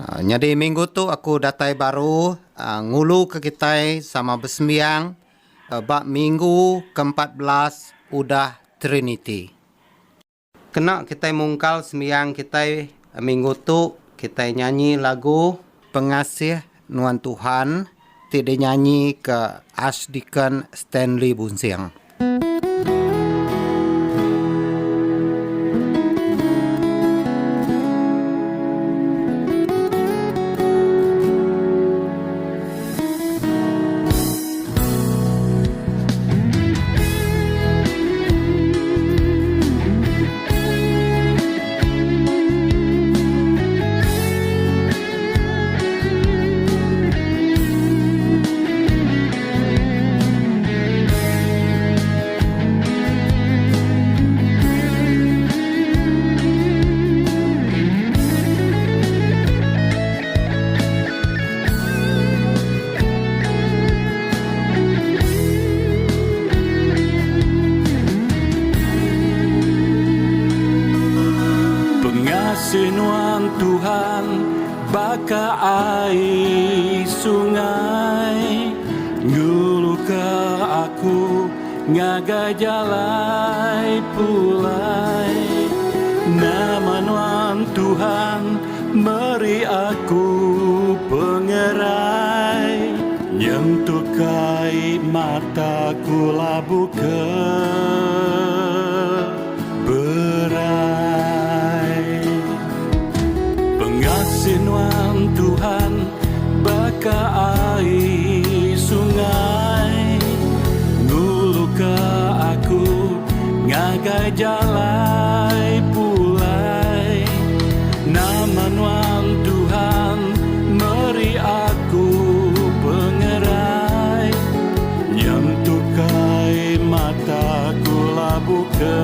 Jadi minggu tu aku datai baru ngulu ke kita sama bersembiang bab minggu ke-14 udah Trinity. Kena kita mungkal sembiang kita minggu tu kita nyanyi lagu Pengasih Nuan Tuhan tidak nyanyi ke Archdeacon Stanley Bunsiang. Sinuan Tuhan baka air sungai ngulu ke aku ngagai jalai pulai nama Nuan Tuhan beri aku pengerai nyentukai mataku labu ke berai. Sinuan Tuhan baka air sungai ngulu ke aku ngagai jalai pulai nama Nuan Tuhan meri aku pengerai nyentukai mataku labu ke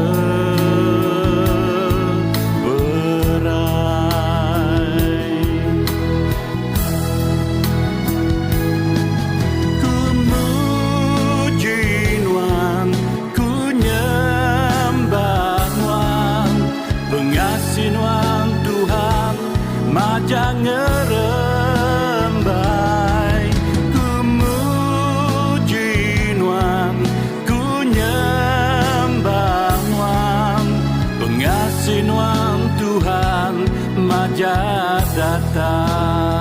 jangan ngerembai ku muji Nuan ku nyembah Nuan pengasih Nuan Tuhan majak datang.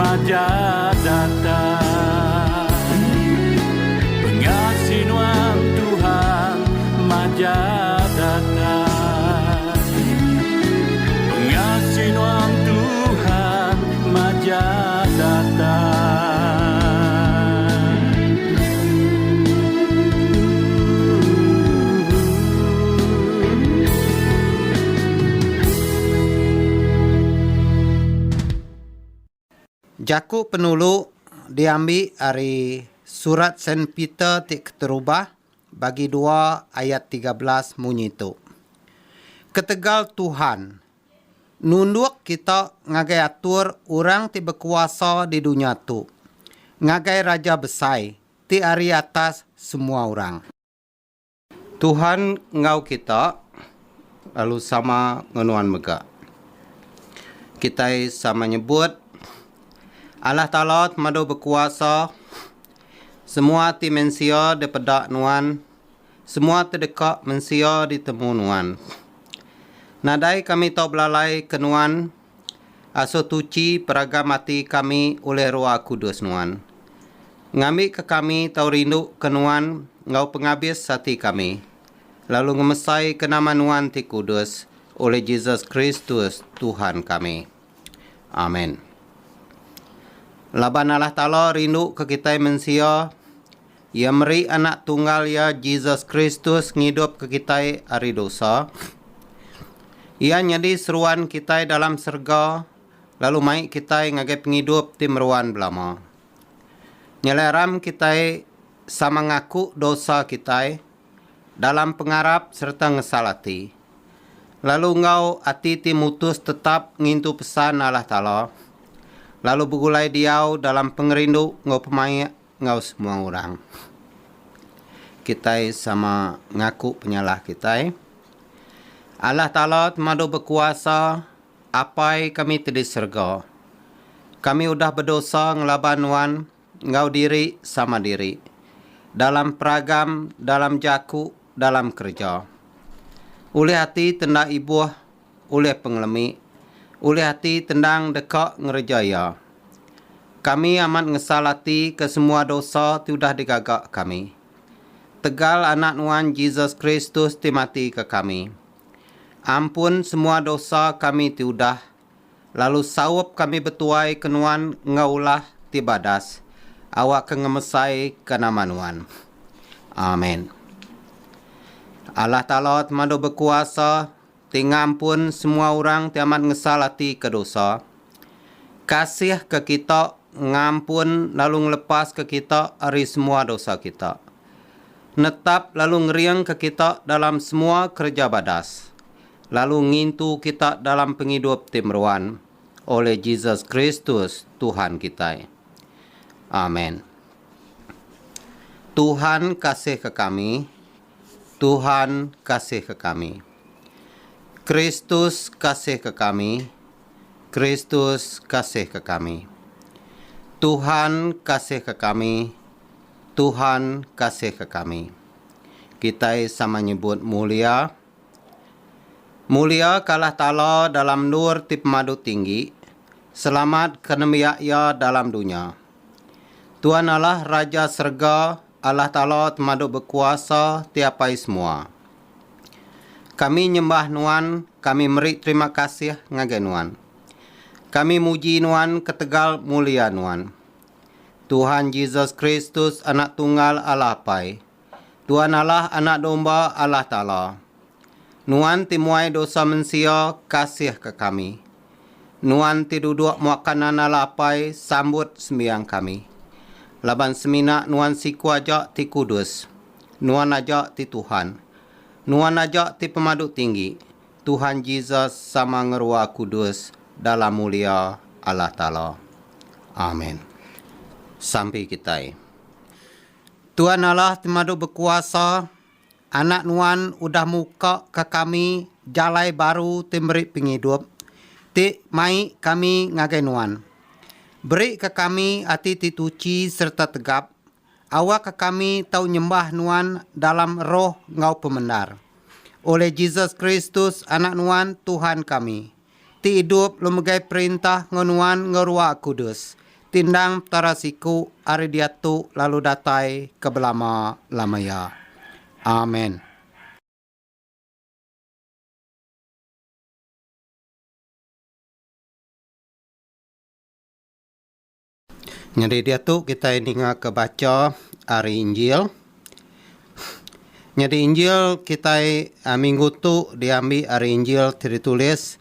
Majak datang pengasih Nuan Tuhan majak datang pengasih Nuan Tuhan majak datang. Jaku penulu diambil dari surat Saint Peter tik terubah bagi 2 ayat 13 bunyi itu. Ketegal Tuhan, nunduk kita ngagai atur orang ti berkuasa di dunia tu. Ngagai raja besai ti ari atas semua orang. Tuhan ngau kita lalu sama ngenuan mega. Kita sama nyebut Allah Ta'ala madu berkuasa semua ti mensia daripada nuan, semua terdekat mensia ditemu nuan. Nadai kami tau belalai kenuan, aso tuci peragam mati kami oleh Roh Kudus nuan. Ngambil ke kami tau rindu kenuan, ngau penghabis hati kami. Lalu ngemesai ke nama nuan ti kudus oleh Yesus Kristus Tuhan kami. Amin. Laban Allah Ta'ala rindu ke kita mensia, Ia meri anak tunggal ya Yesus Kristus ngidup ke kita hari dosa. Ia nyadi seruan kita dalam serga, lalu mai kita ngagai pengidup ti meruan belama. Nyeleram kita sama ngaku dosa kita dalam pengarap serta ngesalati. Lalu ngau ati ti mutus tetap ngintu pesan Allah Ta'ala. Lalu begulai diau dalam pengerindu ngau pemaya ngau semua orang. Kita sama ngaku penyalah kita. Allah Ta'ala madu berkuasa, apai kami tadi serga. Kami udah berdosa ngelaban wan, ngau diri sama diri. Dalam peragam, dalam jaku, dalam kerja. Oleh hati tendang ibuh, oleh pengelemi, oleh hati tendang dekak ngerjaya. Kami amat ngesalati ke semua dosa sudah digagak kami. Tegal anak nuan Yesus Kristus ti mati ke kami. Ampun semua dosa kami tiudah. Lalu sawap kami betuai kenuan ngaulah ti badas. Awak kengemesai ke nama nuan. Amin. Allah Ta'ala madu berkuasa, tingampun semua orang tiamat ngesalati ke dosa. Kasih ke kita, ngampun lalu ngelepas ke kita dari semua dosa kita. Netap lalu ngeriang ke kita dalam semua kerja badas. Lalu ngintu kita dalam penghidup timruan oleh Yesus Kristus Tuhan kita. Amin. Tuhan kasih ke kami. Tuhan kasih ke kami. Kristus kasih ke kami. Kristus kasih ke kami. Tuhan kasih ke kami. Tuhan kasih ke kami. Kita sama nyebut mulia. Mulia kalah Ta'ala dalam nur tip madu tinggi. Selamat kenemiak dalam dunia. Tuhan Allah Raja Serga, Allah Ta'ala madu berkuasa tiapai semua. Kami nyembah nuan, kami meri terima kasih ngagai nuan. Kami muji nuan ketegal mulia nuan. Tuhan Yesus Kristus anak tunggal Allah Pai. Tuhan Allah anak domba Allah Ta'ala. Nuan timuai dosa mensia kasih ke kami. Nuan ti duduk makanan Allah Pai sambut sembiang kami. Laban semina nuan siku ajak ti kudus. Nuan ajak ti Tuhan. Nuan ajak ti pemadu tinggi. Tuhan Yesus sama ngerua kudus dalam mulia Allah Ta'ala. Amin. Sampai kita. Tuhan Allah temadu berkuasa. Anak nuan udah muka ke kami jalai baru timberi penghidup. Ti mai kami ngagai nuan. Beri ke kami hati tituci serta tegap. Awak ke kami tau nyembah nuan dalam roh ngau pemendar. Oleh Yesus Kristus anak nuan Tuhan kami. Ti hidup lumegai perintah ngonuan ngerua kudus. Tindang tarasiku ari diatu lalu datai ke belama lamaya. Amin. Jadi dia tu kita ingat ke baca hari Injil. Jadi Injil kita minggu tu diambil hari Injil tertulis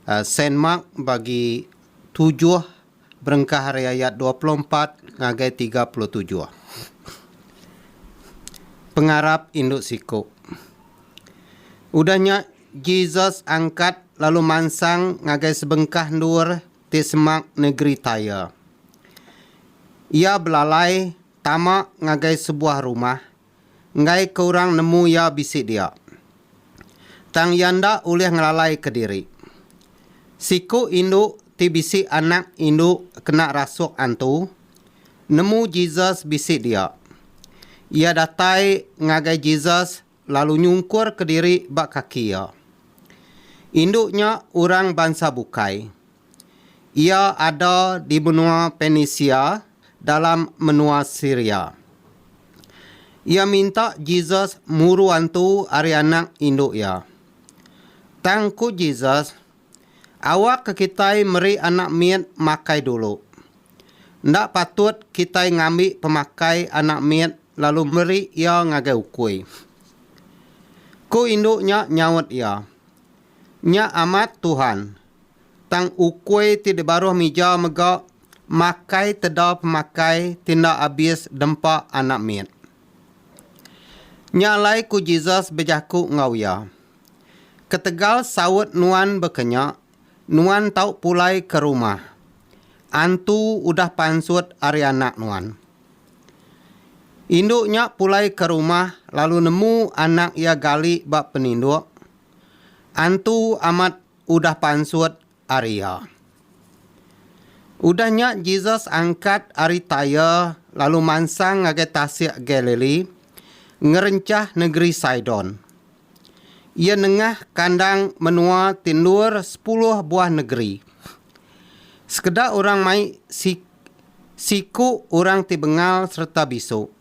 Saint Mark bagi 7 berengkah hari ayat 24 ngagai 37. Pengarap induk siku. Udahnya Jesus angkat lalu mansang ngagai sebengkah nur ti semak negeri Taya. Ia belalai tamak ngagai sebuah rumah. ngai ke orang nemu ya bisik dia. Tang yanda oleh ngelalai ke diri. Siku induk ti bisik anak induk kena rasuk antu. Nemu Jesus bisik dia. Ia datai ngagai Jesus lalu nyungkur ke diri bak kaki ia. Induknya orang bangsa bukai. Ia ada di benua Fenisia dalam menua Syria. Ia minta Jesus muru antu ari anak induk ia. Tangku Jesus, awak ke kita meri anak miet makai dulu. Ndak patut kita ngambil pemakai anak miet lalu meri ia ngagai ukui. Ku induknya nyawat ia. Nya amat Tuhan. Tang ukui tidak baruh mija mega makai teda pemakai tindak habis dempa anak miet. Nyalai ku Jesus bejaku ngau ya. Ketegal sawut nuan bekenya, nuan tau pulai ke rumah. Antu udah pansut ari anak nuan. Induknya pulai ke rumah lalu nemu anak ia gali bak peninduk. Antu amat udah pansut ari ia. Udahnya Jesus angkat ari taya lalu mansang ngage tasik Galili, ngerencah negeri Sidon. Ia nengah kandang menua tindur 10 buah negeri. Sekedar orang mai siku orang tibengal serta bisu.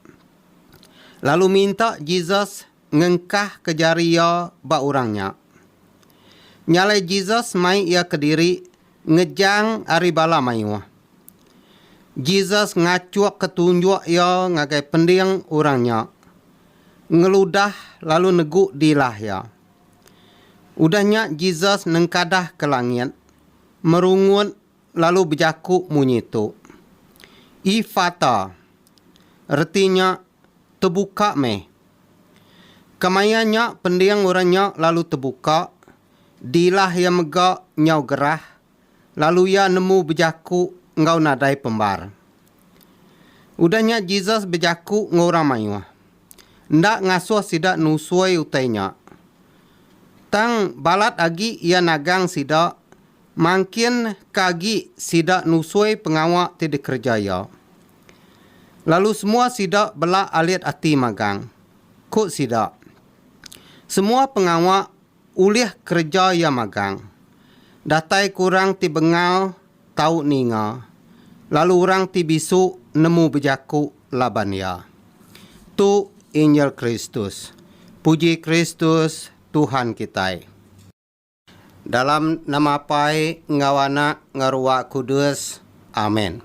Lalu minta Jesus ngengkah ke jari ia ba orangnya. Nyalai Jesus mai ia ke diri ngejang ari bala mayuah. Jesus ngacuak ketunjuk ia ngagai pendiang orangnya. Ngeludah lalu neguk dilah ya. Udahnya Jesus nengkadah ke langit, merungut lalu berjaku munyi itu. Ifata, artinya terbuka meh. Kemayannya pendiang orangnya lalu terbuka, dilah yang megak nyau gerah, lalu ia nemu berjaku ngau nadai pembar. Udahnya Jesus berjaku ngorang mayuah. Ndak ngasuh sidak nusui utainya. Tang balat agi ia nagang sidak, makin kagi sidak nusui pengawak tidak kerjaya. Lalu semua sidak belak alit ati magang. Kuk sidak. Semua pengawak ulih kerja ia magang. Datai kurang ti bengal tau ninga. Lalu orang ti bisu nemu bejaku laban ya. Tu Injil Kristus. Puji Kristus Tuhan kita. Dalam nama Pai ngawana ngarua kudus. Amin.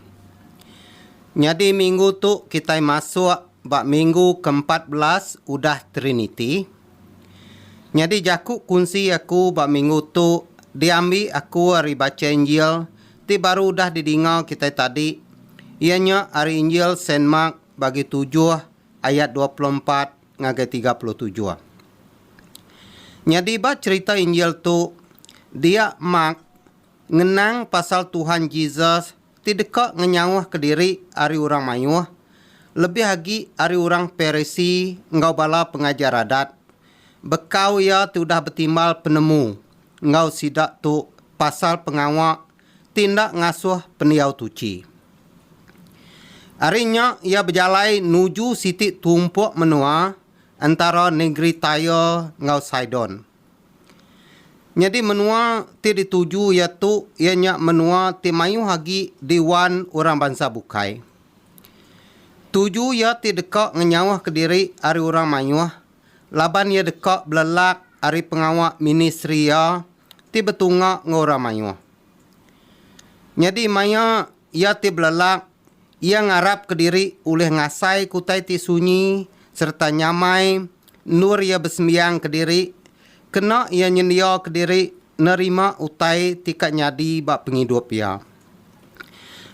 Jadi minggu tu kita masuk bak minggu ke-14 udah Trinity. Jadi jaku kunci aku bak minggu tu diambil aku hari baca Injil. Ti baru udah didengar kita tadi. Ianya hari Injil Saint Mark bagi 7 ayat 24 ngagai 37. Jadi ba cerita Injil tu dia Mark ngenang pasal Tuhan Jesus tidak ngenyawah ke diri ari orang mayuah. Lebih lagi ari orang Perisi ngau bala pengajar adat. Bekau ya tu dah betimbal penemu. Ngau sidak tu pasal pengawak tindak ngasuh peniau tuci. Harinya ia berjalai nuju sitik tumpuk menua antara negeri Taya ngau Sidon. Jadi menua ti dituju iaitu ianya menua ti mayu hagi diwan orang bangsa bukai. Tuju ia ti dekak ngenyawah ke diri ari orang mayuah. Laban ia dekak belelak ari pengawak ministri ia ti betungak ngorang mayuah. Jadi maya ia ti belelak. Ia ngarap ke diri oleh ngasai kutai ti sunyi serta nyamai nur ia bersembiang ke diri. Kena ia nyendia ke diri nerima utai tikat nyadi bak penghidup ia.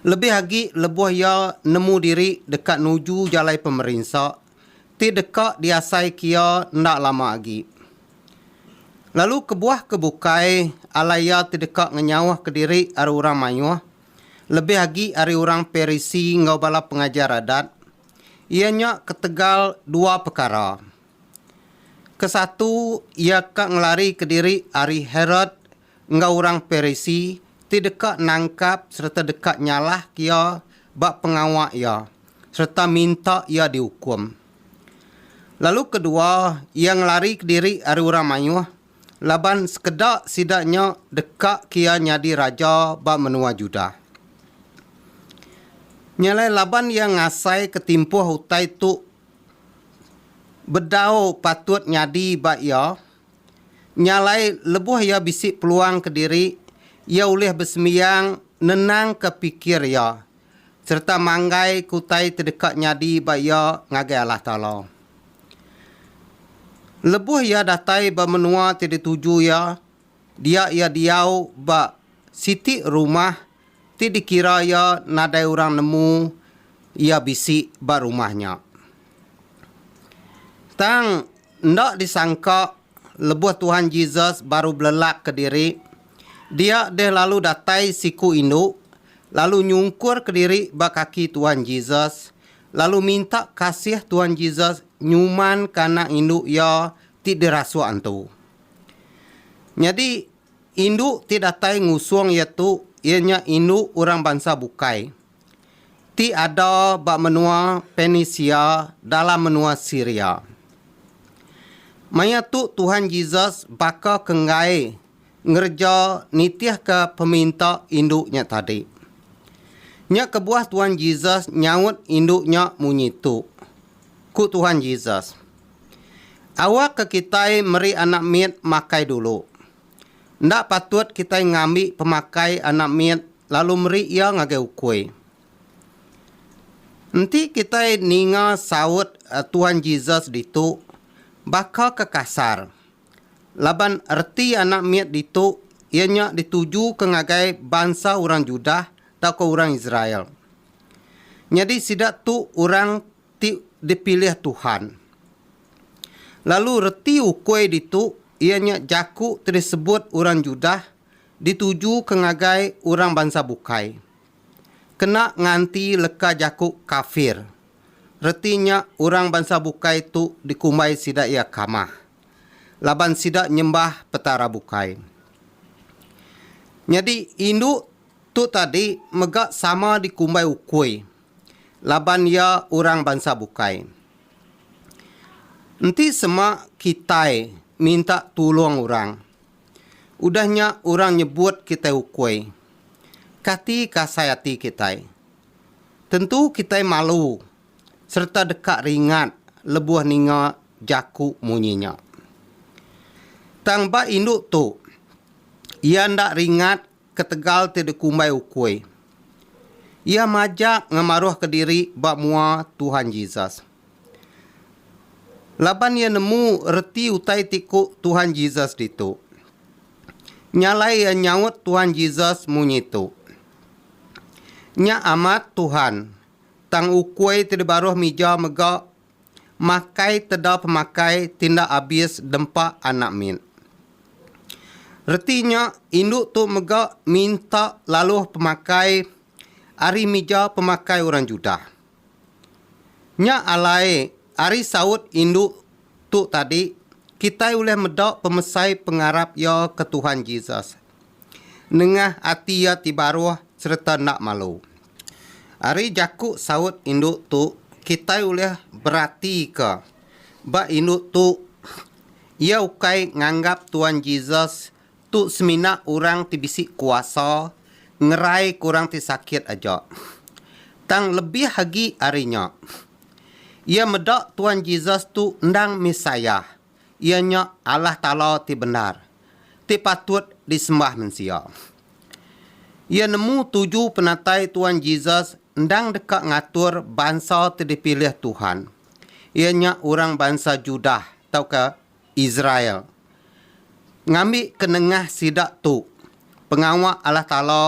Lebih lagi lebuh ia nemu diri dekat nuju jalai pemerintah. Ti dekat diasai kia ndak lama lagi. Lalu kebuah kebukai alaya ti dekat ngenyawah ke diri ari orang mayuah. Lebih lagi ari orang Perisi ngau bala pengajar adat. ianya ketegal dua perkara. Kesatu, ia kak ngelari ke diri ari Herod ngau orang Perisi, ti dekat nangkap serta dekat nyalah kia bak pengawak ia, serta minta ia dihukum. Lalu kedua, ia ngelari ke diri ari orang Mayuh, laban sekedak sidaknya dekat kia nyadi raja bak menua Judah. Nyalai laban yang ngasai ketimpuh hutai tu bedau patut nyadi bak ia. Nyalai lebuh ia bisik peluang ke diri, ia ulih bersemiang nenang ke pikir ia. Serta manggai kutai terdekat nyadi bak ia ngagai Allah Ta'ala. Lebuh ia datai bak menua tidak tuju ia. Dia ia diau bak siti rumah. Ti dikira ia nadai orang nemu, ia bisik bak rumahnya. Tang ndak disangka lebuh Tuhan Yesus baru belelak ke diri. Dia deh lalu datai siku induk, lalu nyungkur ke diri bak kaki Tuhan Yesus, lalu minta kasih Tuhan Yesus nyuman kana induk ia ti dirasuak antu. Jadi induk ti datai ngusung iaitu ianya induk orang bangsa bukai. Ti ada bak menua Fenisia dalam menua Syria. Maya tu Tuhan Yesus baka kenggai ngerja nitiah ke peminta induknya tadi. Nya kebuah Tuhan Yesus nyaut induknya munyi tu. Ku Tuhan Yesus, awak ke kita meri anak miat makai dulu. Ndak patut kita ngambil pemakai anak miat lalu meri ia ngagai ukui. Nanti kita ninga saut Tuhan Yesus ditu bakal kekasar. Laban erti anak miat ditu ianya dituju ke ngagai bangsa orang Judah atau ke orang Israel. Jadi sidak tu orang dipilih Tuhan. Lalu reti ukui ditu ianya jaku tersebut orang Judah dituju ke ngagai orang bangsa bukai. Kena nganti leka jaku kafir. Retinya orang bangsa bukai tu dikumai sidak ia kamah. Laban sidak nyembah petara bukai. Jadi induk tu tadi megak sama dikumai ukui. Laban ia orang bangsa bukai. Nanti semak kita minta tolong orang. Udahnya orang nyebut kita ukui. Kati kasayati kita. Tentu kita malu. Serta dekat ringat lebuh ninga jaku munyinya. Tang ba induk tu. Ia ndak ringat ketegal tidak kumai ukui. Ia majak ngamaruh ke diri bak mua Tuhan Yesus. Laban ia nemu reti utai tiku Tuhan Yesus ditu. Nyalai ia nyaut Tuhan Yesus munyi tu. Nya amat Tuhan. Tang ukui tidak baruh mija megak. Makai teda pemakai tindak habis dempak anak min. Retinya induk tu megak minta lalu pemakai ari mija pemakai orang Judah. Nya alai ari saut induk tu tadi, kita boleh medak pemesai pengarap ya ke Tuhan Yesus. Nengah hati ya tibaruh serta nak malu. Ari jaku saut induk tu, kita boleh berarti ke. Ba induk tu, ia ukai nganggap Tuhan Yesus tu semina orang tibisik kuasa, ngerai kurang tisakit aja. Tang lebih lagi arinya. Ia medak Tuhan Yesus tu ndang Mesaya. Ianya Allah Ta'ala ti benar. Ti patut disembah manusia. Ia nemu 7 penatai Tuhan Yesus ndang dekat ngatur bangsa ti dipilih Tuhan. Ianya orang bangsa Judah atau ke Israel. Ngambil kenengah sidak tu. Pengawak Allah Ta'ala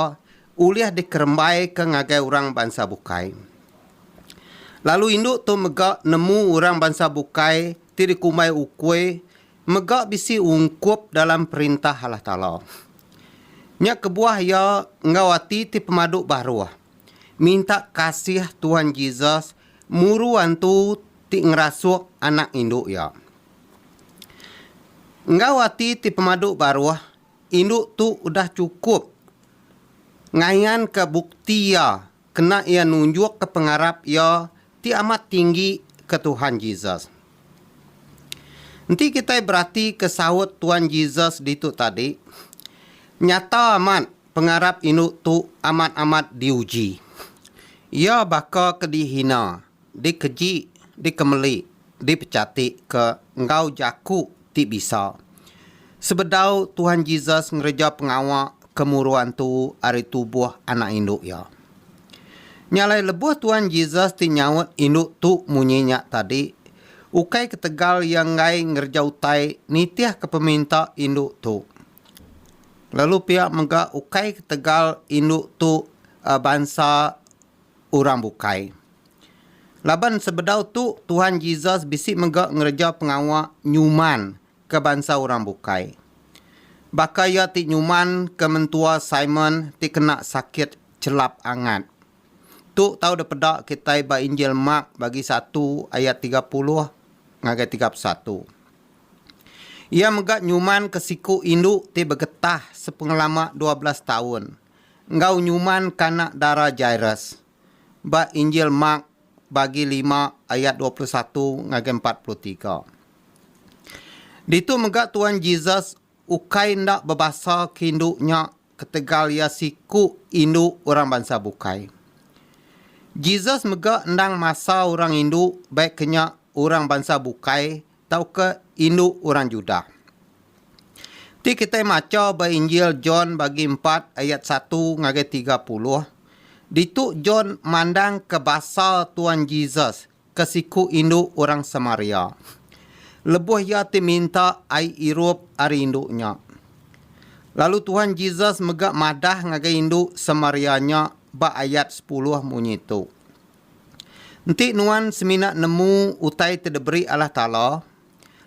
uliah dikerembai ke ngagai orang bangsa bukai. Lalu induk tu megak nemu orang bangsa bukai ti dikumai ukui, megak bisi ungkup dalam perintah Allah Ta'ala. Nya kebuah ya ngawati ti pemaduk baru. Minta kasih Tuhan Yesus muru antu ti ngerasuk anak induk ya. Engkau hati ti pemaduk baru, induk tu udah cukup. Ngayan ke bukti ya, kena ia nunjuk ke pengarap ya, ti amat tinggi ke Tuhan Yesus. Nanti kita berarti ke sahut Tuhan Yesus di tu tadi. Nyata amat pengarap induk tu amat-amat diuji. Ia bakal kedihina, dikeji, dikemeli, dipecati ke engkau jaku ti bisa. Sebedau Tuhan Yesus ngereja pengawak kemuruan tu ari tubuh anak induk ya. Nyalai lebuh Tuhan Yesus ti nyawat induk tu munyinya tadi. Ukai ketegal yang ngai ngerja utai nitiah kepeminta induk tu. Lalu pihak mega ukai ketegal induk tu bangsa orang bukai. Laban sebedau tu Tuhan Yesus bisik mega ngerja pengawak nyuman ke bangsa orang bukai. Baka ia ti nyuman ke mentua Simon ti kena sakit celap angat. Tu tahu dah pedak kita ba Injil Mark bagi 1 ayat 30 ngagai 31. Ia megak nyuman ke siku induk ti bergetah sepengalamak 12 tahun. Engkau nyuman kanak darah Jairus. Ba Injil Mark bagi 5 ayat 21 ngagai 43. Ditu megak Tuhan Yesus ukai ndak berbahasa kinduknya ketegal ya siku induk orang bangsa bukai. Yesus megak ndang masa orang induk baik kenya orang bangsa bukai tau ke induk orang Judah. Ti kita maca ba Injil John bagi 4 ayat 1 ngagai 30. Ditu John mandang ke bahasa Tuhan Yesus ke siku induk orang Samaria. Lebuh ia ti minta ai irup ari induknya. Lalu Tuhan Yesus megak madah ngagai induk Samarianya ba ayat 10 munyi tu. Nanti nuan seminak nemu utai terdeberi Allah Ta'ala.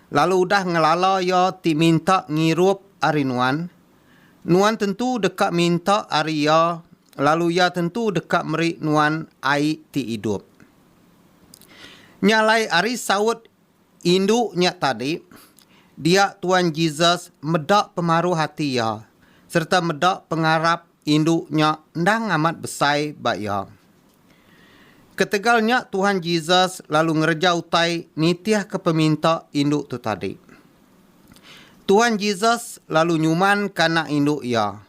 Lalu udah ngelala ya ti minta ngirup ari nuan. Nuan tentu dekat minta ari ya. Lalu ya tentu dekat meri nuan ai ti hidup. Nyalai ari sawut induknya tadi, dia Tuhan Yesus medak pemaruh hati ya, serta medak pengarap induknya ndang amat besai bak ya. Ketegalnya Tuhan Yesus lalu ngerja utai nitiah ke peminta induk tu tadi. Tuhan Yesus lalu nyuman kanak induk ya.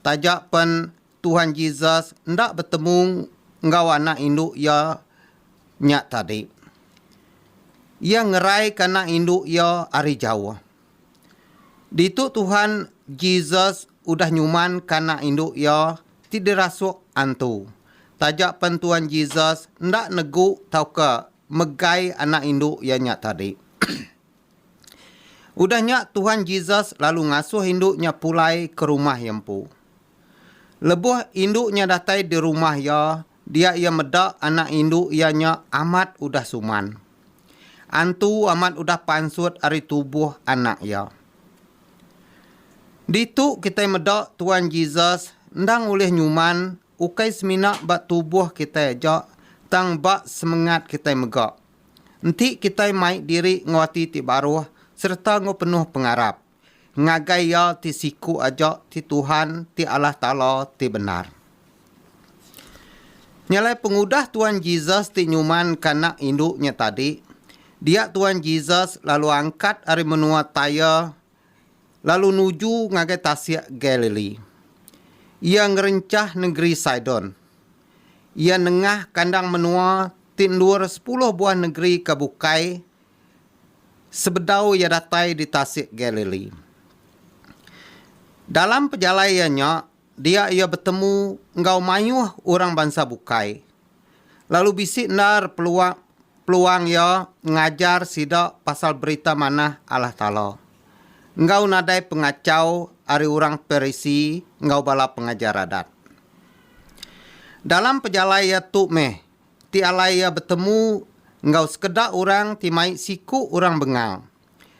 Tajak pen Tuhan Yesus ndak bertemu ngau anak induk ya nyak tadi. Ia ngerai kanak induk ia ari jauh. Ditu Tuhan Yesus udah nyuman kanak induk ia tidak rasuk antu. Tajak pen Tuhan Yesus ndak negu tau ke megai anak induk ia nyak tadi. Udahnya Tuhan Yesus lalu ngasuh induknya pulai ke rumah yempu. Lebuh induknya datai di rumah ya, dia ia medak anak induk ianya amat udah suman. Antu amat udah pansut ari tubuh anak ya. Ditu kita medak Tuhan Yesus ndang oleh nyuman ukai seminak bak tubuh kita ja tang bak semangat kita megak. Nanti kita mai diri ngawati ti baruh serta ngo penuh pengarap. Ngagai ya ti siku aja ti Tuhan ti Allah Ta'ala ti benar. Nyalai pengudah Tuhan Yesus ti nyuman kanak induknya tadi. Dia Tuhan Yesus lalu angkat ari menua taya lalu nuju ngagai tasik Galilea. Ia ngerencah negeri Sidon. Ia nengah kandang menua tindur 10 buah negeri kebukai sebedau ia datai di tasik Galilea. Dalam perjalanannya dia ia bertemu engkau mayuh orang bangsa bukai. Lalu bisik nar peluang ya ngajar sidak pasal berita mana Allah Ta'ala. Engkau nadai pengacau ari orang Perisi, engkau bala pengajar adat. Dalam perjalanan tu meh, ti alaya bertemu engkau sekedak orang ti mai siku orang bengal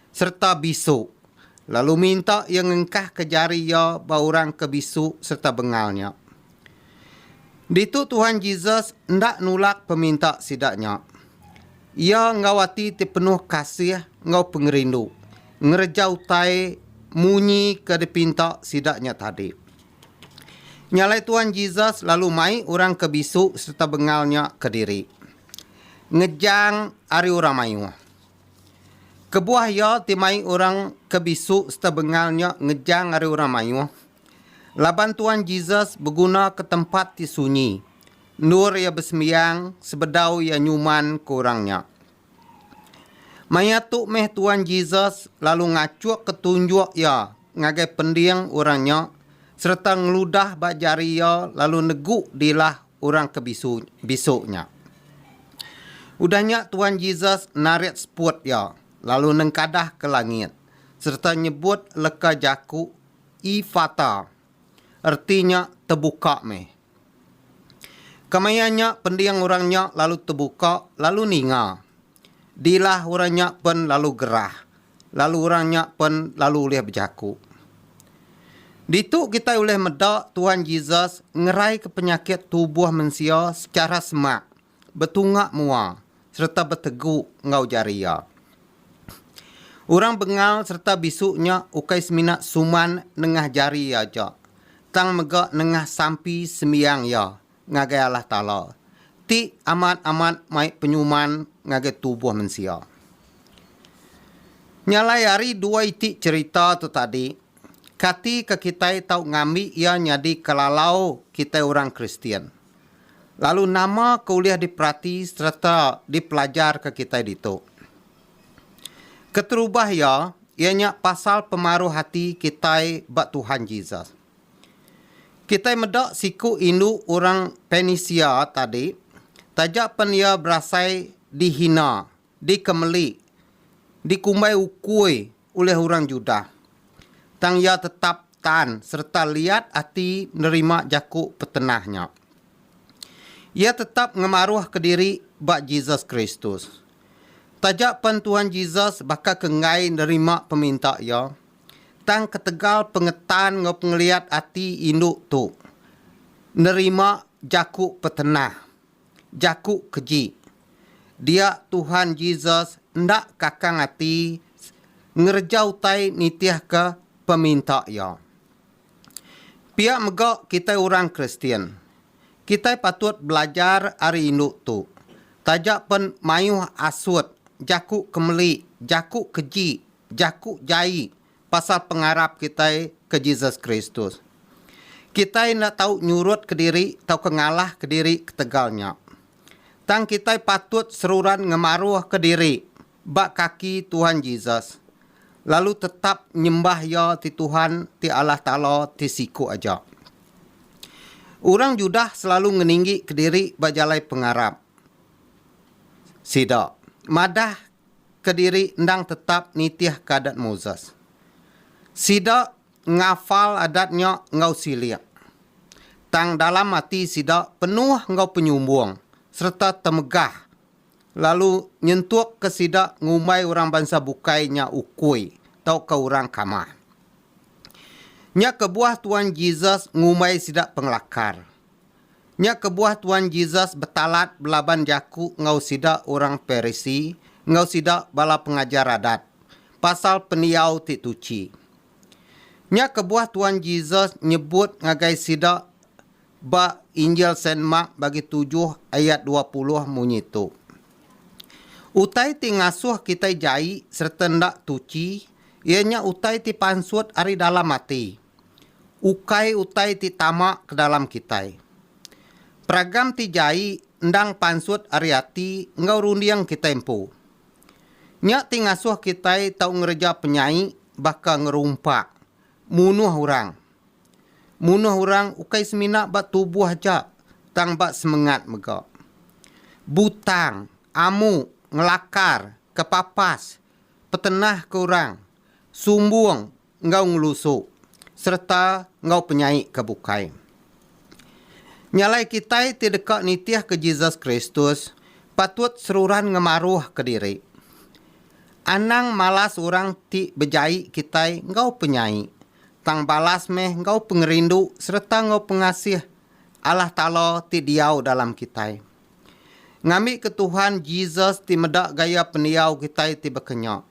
serta bisu. Lalu minta yang engkah ke jari ya ba orang ke bisu serta bengalnya. Ditu Tuhan Yesus ndak nulak peminta sidaknya. Ia ngawati ti penuh kasih ngau pengerindu. Ngerejau tai munyi ke dipinta sidaknya tadi. Nyalai Tuhan Yesus lalu mai orang ke bisu serta bengalnya ke diri. Ngejang ari orang mayu. Kebuah ya timai orang ke bisu serta bengalnya ngejang ari orang mayu. Laban Tuhan Yesus berguna ke tempat ti sunyi. Nur ya bersembiang, sebedau ya nyuman ke orangnya. Mayatuk meh Tuhan Yesus lalu ngacuak ketunjuk ya ngagai pendiang orangnya serta ngeludah bak jari ya lalu neguk dilah orang ke bisuknya. Udahnya Tuhan Yesus narik seput ya lalu nengkadah ke langit serta nyebut leka jaku ifata. Artinya terbuka meh. Kemayannya pendiang orangnya lalu terbuka lalu ninga. Dilah orangnya pun lalu gerah. Lalu orangnya pun lalu boleh berjaku. Ditu kita boleh medak Tuhan Yesus ngerai ke penyakit tubuh manusia secara semak. Betungak mua. Serta berteguk ngau jaria. Orang bengal serta bisuknya ukai seminat suman nengah jari aja. Tang megak nengah sampi sembiang ya. Ngagai Allah Ta'ala. Ti amat-amat mai penyuman ngagai tubuh manusia. Nyalai hari dua itik cerita tu tadi. Kati ke kita tahu ngambil ia nyadi kelalau kita orang Kristian. Lalu nama kuliah diperhati serta dipelajar ke kita itu. Keterubah ya, ianya pasal pemaruh hati kita bak Tuhan Yesus. Kita medak siku indu orang Penisia tadi, tajak pen ia berasai dihina, dikemeli, dikumbai ukui oleh orang Judah. Tang ia tetap tan serta lihat hati nerima jakuk petenahnya. Ia tetap ngemaruh ke diri bak Yesus Kristus. Tajak pen Tuhan Yesus bakal kengai nerima peminta ia. Tang ketegal pengetan ngau pengeliat hati induk tu. Nerima jakuk petenah. Jakuk keji. Dia Tuhan Yesus ndak kakang hati ngerjau tai nitiah ke peminta ya. Pihak megak kita orang Kristian. Kita patut belajar hari induk tu. Tajak pen mayuh asut, jakuk kemeli, jakuk keji, jakuk jai. Pasal pengarap kita ke Yesus Kristus. Kita nak tahu nyurut ke diri, tahu kengalah ke diri ketegalnya. Tang kita patut seruran ngemaruh ke diri, bak kaki Tuhan Yesus. Lalu tetap nyembah ya ti Tuhan, ti Allah Ta'ala, ti siku aja. Orang Judah selalu ngeninggi ke diri bak jalai pengarap. Sida, madah ke diri ndang tetap nitiah kadat Moses. Sida ngafal adatnya ngau silia. Tang dalam hati sida penuh ngau penyumbung serta temegah. Lalu nyentuk ke sida ngumai orang bangsa bukainya ukui tau ke orang kamar. Nya kebuah Tuhan Yesus ngumai sida pengelakar. Nya kebuah Tuhan Yesus betalat belaban jaku ngau sida orang Perisi, ngau sida bala pengajar adat. Pasal peniau tituci. Nya kebuah Tuhan Yesus nyebut ngagai sida ba Injil Saint Mark bagi 7 ayat 20 munyi tu. Utai ti ngasuh kita jai serta ndak tuci, ianya utai ti pansut ari dalam hati. Ukai utai ti tamak ke dalam kita. Peragam ti jai ndang pansut ari hati ngau rundiang kita empu. Nya ti ngasuh kita tau ngereja penyai bakal ngerumpak. Munuh orang. Munuh orang ukai semina bat tubuh aja. Tang bat semangat mega. Butang, amu, ngelakar, kepapas, petenah ke orang. Sumbung, ngau ngelusuk. Serta ngau penyai kebukai. Nyalai kita ti dekat nitiah ke Yesus Kristus. Patut seruran ngemaruh ke diri. Anang malas orang ti bejai kita ngau penyai. Tang balas meh ngau pengerindu serta ngau pengasih Allah Ta'ala ti diau dalam kita. Ngami ke Tuhan Jesus ti medak gaya peniau kita ti berkenyak.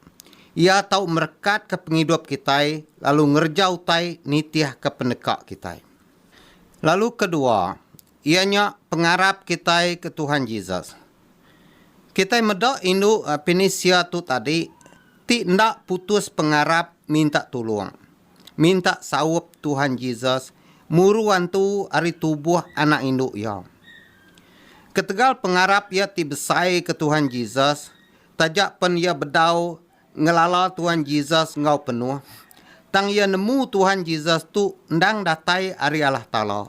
Ia tahu merekat ke penghidup kita, lalu ngerjau tai nitiah ke penekak kita. Lalu kedua, ianya pengarap kita ke Tuhan Jesus. Kita medak induk Pinisia tu tadi, ti ndak putus pengarap minta tolong. Minta sawap Tuhan Jesus, muruan tu ari tubuh anak induk ya. Ketegal pengarap ia ti besai ke Tuhan Jesus, tajak pen ia bedau ngelala Tuhan Jesus ngau penuh. Tang ia nemu Tuhan Jesus tu ndang datai ari Allah Ta'ala.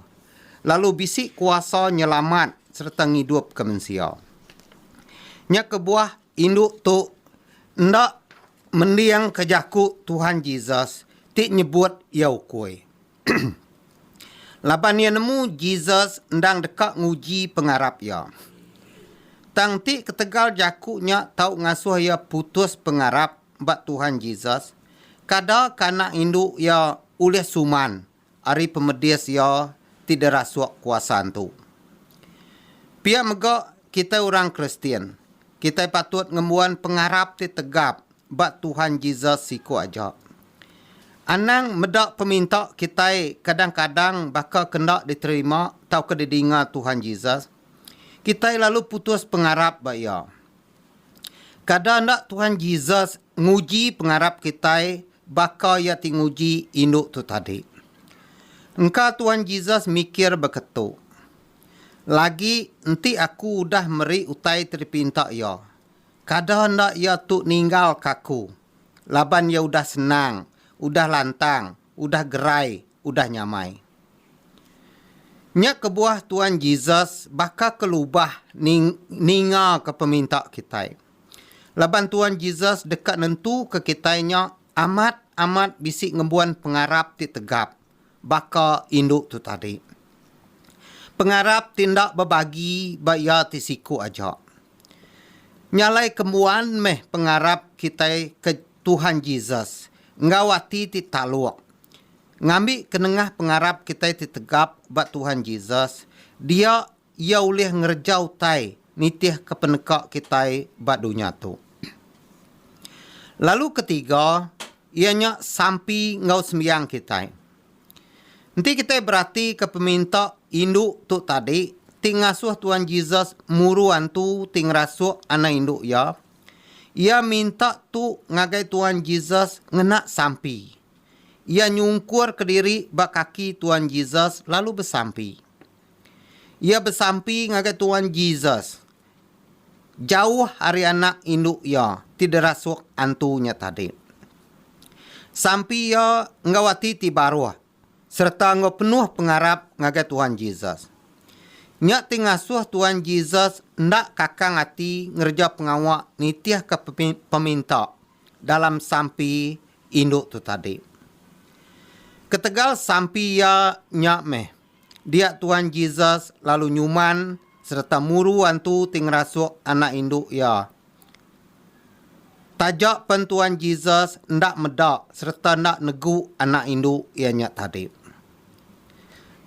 Lalu bisik kuasa nyelamat serta ngidup ke manusia. Nya kebuah induk tu ndak mendiang kejaku Tuhan Jesus ti nyebut ia ukui. Laban ia nemu Jesus ndang dekat nguji pengarap ia. Tang ti ketegal jakunya tau ngasuh ia putus pengarap bat Tuhan Jesus. Kada kana induk ia ulih suman ari pemedis ia tidak rasuak kuasaan tu. Pia megak kita orang Kristian. Kita patut ngemuan pengarap ti tegap bat Tuhan Jesus siku aja. Anang medak peminta kita kadang-kadang bakal kendak diterima tau kedidinga Tuhan Jesus. Kita lalu putus pengarap baya. Kadang ndak Tuhan Jesus nguji pengarap kita bakal ia tinguji induk tu tadi. Engkau Tuhan Jesus mikir beketu. Lagi enti aku udah meri utai terpinta ya. Kadang ndak ia tu ninggal kaku. Laban ia udah senang. Udah lantang, udah gerai, udah nyamai. Nya kebuah Tuhan Jesus bakal kelubah ninga ke peminta kita. Laban Tuhan Jesus dekat nentu ke kitanya amat bisik ngembuan pengarap ti tegap. Bakal induk tu tadi. Pengarap tindak berbagi baya ti siku aja. Nyalai kembuan meh pengarap kita ke Tuhan Jesus. Ngawati ti taluak. Ngambil kenengah pengarap kita ti tegap bat Tuhan Jesus. Dia ia ulih ngerjau tai nitih ke penekak kita bat dunia tu. Lalu ketiga, ianya sampi ngau sembiang kita. Nanti kita berarti ke peminta induk tu tadi. Tingasuh Tuhan Jesus muruan tu tingrasuh anak induk ya. Ia minta tu ngagai Tuhan Jesus ngena sampi. Ia nyungkur ke diri bak kaki Tuhan Jesus lalu bersampi. Ia bersampi ngagai Tuhan Jesus. Jauh hari anak induk ia tidak rasuk antunya tadi. Sampi ia ngawati ti baruah serta ngau penuh pengarap ngagai Tuhan Jesus. Nyak tingasuh Tuhan Jesus ndak kakang hati ngerja pengawak nitiah ke peminta dalam sampi induk tu tadi. Ketegal sampi ya nyak meh. Dia Tuhan Jesus lalu nyuman serta muru antu tingrasuk anak induk ya. Tajak pen Tuhan Jesus ndak medak serta ndak negu anak induk ya nyak tadi.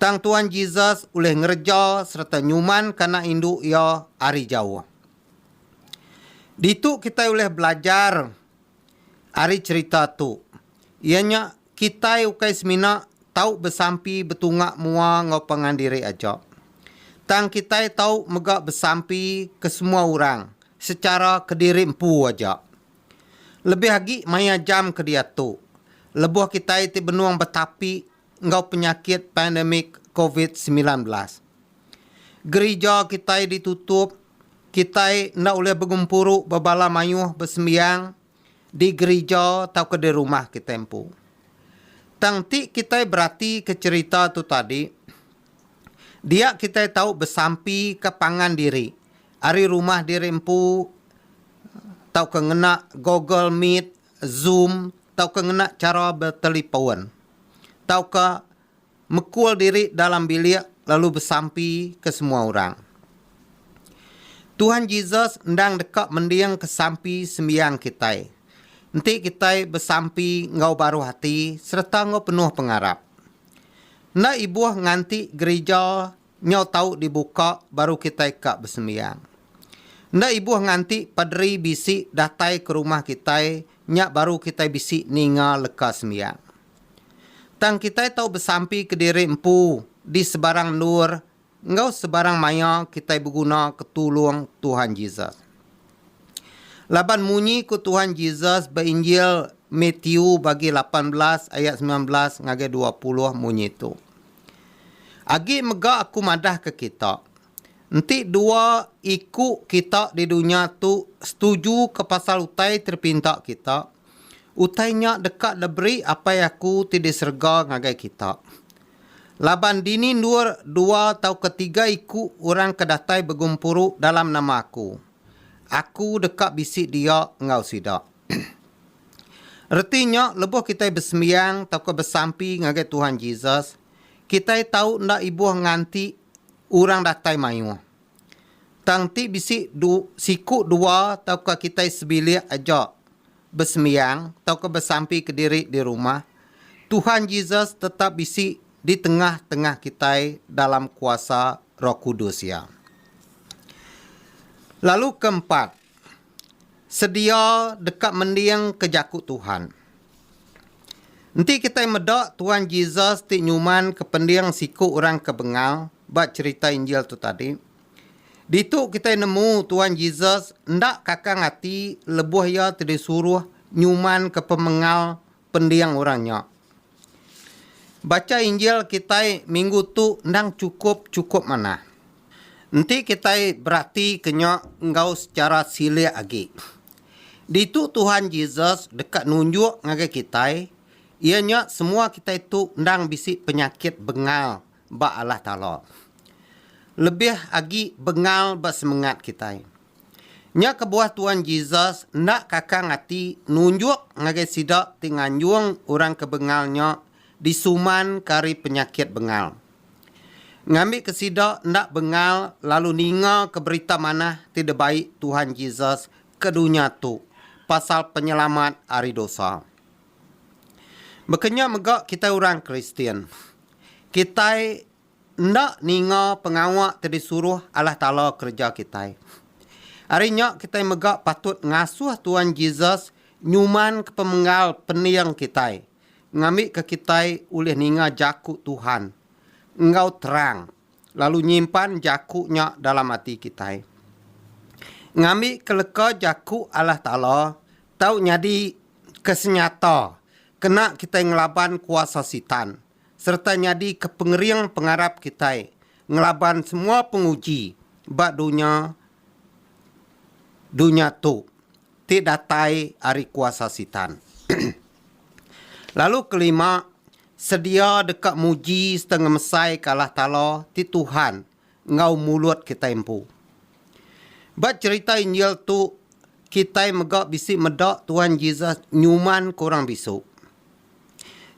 Tang Tuhan Jesus oleh ngerja serta nyuman kana induk ia ari jauh. Ditu kita oleh belajar ari cerita tu. Ianya kita ukai semina tahu bersampi betungak mua ngau pengandiri aja. Tang kita tahu megak bersampi ke semua orang secara kediri empu aja. Lebih lagi maya jam ke dia tu. Lebuh kita itu benuang betapi ngau penyakit pandemik COVID-19. Gereja kita ditutup, kita nak boleh bergumpuru berbala mayuh bersembiang di gereja atau ke di rumah kita empu. Tangti kita berarti ke cerita tu tadi, dia kita tahu bersampi ke pangan diri. Ari rumah diri empu, tahu kengena Google Meet, Zoom, tahu kengena cara bertelefon. Tahu ke mekul diri dalam bilik lalu bersampi ke semua orang. Tuhan Jesus ndang dekat mendiang ke sampi sembiang kita. Nanti kita bersampi ngau baru hati serta ngau penuh pengarap. Nak ibuah nganti gereja nyau tahu dibuka baru kita kak bersembiang. Ndak ibu nganti padri bisi datai ke rumah kita, nyak baru kita bisi ninga leka sembiang. Tang kita tahu bersampi ke diri empu di sebarang nur, ngau sebarang maya kita berguna ketulung Tuhan Yesus. Laban munyi ku Tuhan Yesus berinjil Matthew bagi 18 ayat 19 ngage 20 munyi tu. Agi mega aku madah ke kita. Nanti dua ikut kita di dunia tu setuju ke pasal utai terpinta kita. Utainya dekat deberi apa yang aku tidak serga ngagai kita. Laban dini dua atau ketiga ikut orang kedatai bergumpuru dalam nama aku. Aku dekat bisik dia ngau sidak. Artinya lebuh kita bersembiang atau ke bersampi ngagai Tuhan Yesus. Kita tahu ndak ibu nganti orang datai mayu. Tangti bisik siku dua atau ke kita sebilik aja bersembiang atau ke bersampi ke diri di rumah. Tuhan Yesus tetap bisik di tengah-tengah kita dalam kuasa Roh Kudus ya. Lalu keempat, sedia dekat mendiang kejakut Tuhan. Nanti kita medak Tuhan Yesus ti nyuman ke pendiang siku orang kebengal, buat cerita Injil tu tadi. Ditu kita nemu Tuhan Yesus ndak kakang hati lebuh ya tidak suruh nyuman ke pemengal pendiang orangnya. Baca Injil kita minggu tu ndang cukup mana. Nanti kita berarti kena engkau secara silik lagi. Ditu Tuhan Yesus dekat nunjuk ngagai kita, ianya semua kita itu ndang bisik penyakit bengal ba Allah Ta'ala. Lebih lagi bengal ba semangat kita. Nya kebuah Tuhan Yesus ndak kakang hati nunjuk ngagai sidak tinganjung orang kebengalnya disuman kari penyakit bengal. Ngambil kesidak ndak bengal lalu ninga ke berita mana tidak baik Tuhan Yesus ke dunia tu pasal penyelamat hari dosa. Bekenya megak kita orang Kristian. Kita ndak ninga pengawak disuruh Allah Ta'ala kerja kita. Harinya kita megak patut ngasuh Tuhan Yesus nyuman ke pemengal pendiang kita. Ngambil ke kita oleh ninga jakut Tuhan. Engkau terang, lalu nyimpan jakuknya dalam hati kita. Ngambil keleka jakuk Allah Ta'ala, tahu nyadi kesenyata, kena kita ngelaban kuasa sitan, serta nyadi kepengeriang pengharap kita, ngelaban semua penguji, bak dunia tu, tidak datai hari kuasa sitan. Lalu kelima, sedia dekat muji setengah mesai ke Allah Ta'ala ti Tuhan ngau mulut kita empu. Bat cerita Injil tu kita megak bisik medak Tuhan Yesus nyuman korang bisuk.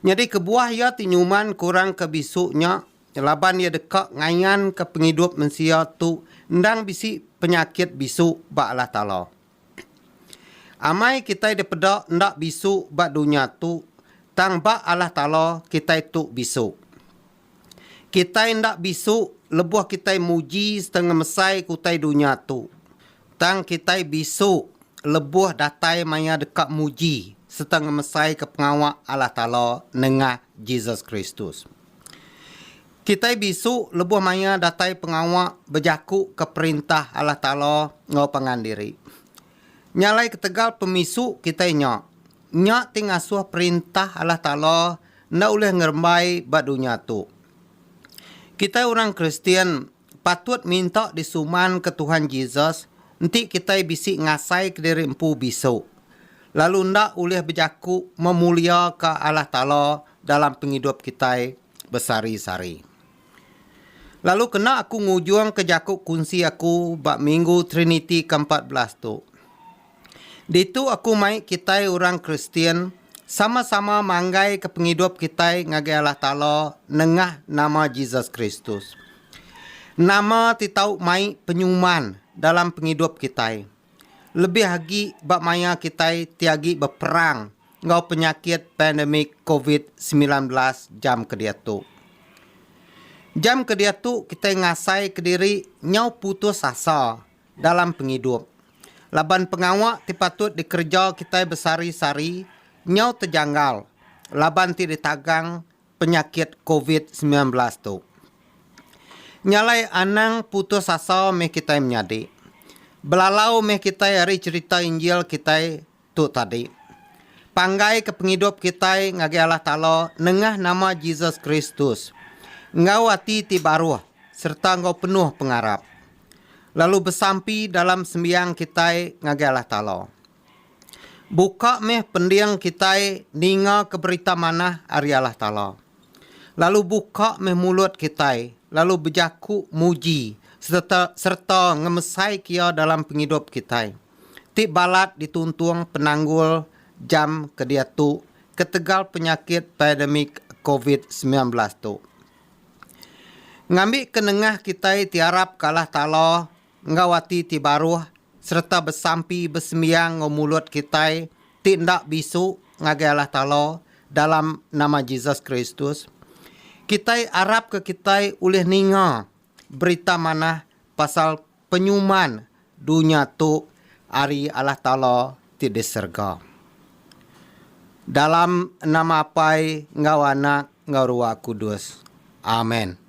Jadi kebuah ya ti nyuman korang ke bisuknya laban ya dekat ngayan ke penghidup manusia tu ndang bisik penyakit bisuk ba Allah Ta'ala. Amai kita depedak ndak bisuk ba dunia tu tang ba Allah Ta'ala kita itu bisuk. Kita ndak bisuk lebuh kita muji setengah mesai kutai dunia tu. Tang kita bisuk lebuh datai maya dekat muji setengah mesai ke pengawak Allah Ta'ala nengah Jesus Kristus. Kita bisuk lebuh maya datai pengawak berjakuk ke perintah Allah Ta'ala ngau pengandiri. Nyalai ketegal pemisu kita nyak. Nyak tingasuh perintah Allah Ta'ala ndak boleh ngermai bak dunia tu. Kita orang Kristian patut minta disuman ke Tuhan Yesus, nanti kita bisik ngasai ke diri empu bisuk. Lalu ndak boleh berjaku memulia ke Allah Ta'ala dalam penghidup kita bersari-sari. Lalu kena aku ngujung ke jakuk kunci aku bak minggu Trinity ke-14 tu. Ditu aku mai kita orang Kristian sama-sama manggai ke penghidup kita ngagai Allah Ta'ala nengah nama Jesus Kristus. Nama titau mai penyuman dalam penghidup kita. Lebih lagi bak maya kita tiagi berperang ngau penyakit pandemik COVID-19 jam ke dia tu. Jam kedia tu kita ngasai ke diri nyau putus asa dalam penghidup. Laban pengawak ti patut dikerja kita besari-sari nyau terjanggal. Laban ti ditagang penyakit COVID-19 tu. Nyalai anang putus asa meh kita menyadi. Belalau meh kita hari cerita Injil kita tu tadi. Panggai ke penghidup kita ngagi Allah Ta'ala nengah nama Jesus Kristus. Ngau hati ti baru serta ngau penuh pengarap. Lalu bersampi dalam sembiang kita ngagi Allah Ta'ala. Buka meh pendiang kita ninga ke berita mana ari Allah Ta'ala. Lalu buka meh mulut kita, lalu berjaku muji serta ngemesai kia dalam penghidup kita. Ti balat dituntung penanggul jam kedia tu ketegal penyakit pandemik COVID-19 tu. Ngambil kenengah kita tiarap kalah Ta'ala ngawati ti baruh serta bersampi bersembiang mulut kita tindak bisu ngagai Allah Ta'ala dalam nama Jesus Kristus. Kita arap ke kita oleh ninga berita mana pasal penyuman dunia tu ari Allah Ta'ala ti diserga. Dalam nama apai ngau anak ngau Roh Kudus. Amin.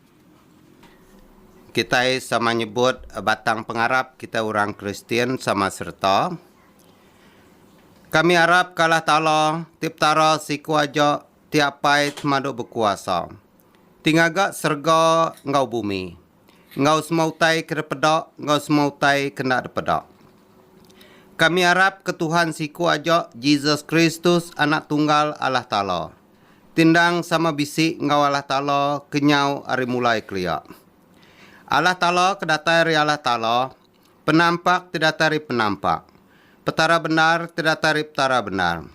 Kita sama nyebut batang pengarap kita orang Kristian sama serta. Kami harap kalah Ta'ala tiptara siku aja tiapai temaduk berkuasa. Tingaga serga ngau bumi. Ngau semautai ke depedak, ngau semautai kena depedak. Kami harap ke Tuhan siku aja Jesus Kristus anak tunggal Allah Ta'ala. Tindang sama bisik ngau Allah Ta'ala kenyau hari mulai kelia. Allah Ta'ala kedatari Allah Ta'ala, penampak kedatari penampak, petara benar kedatari petara benar.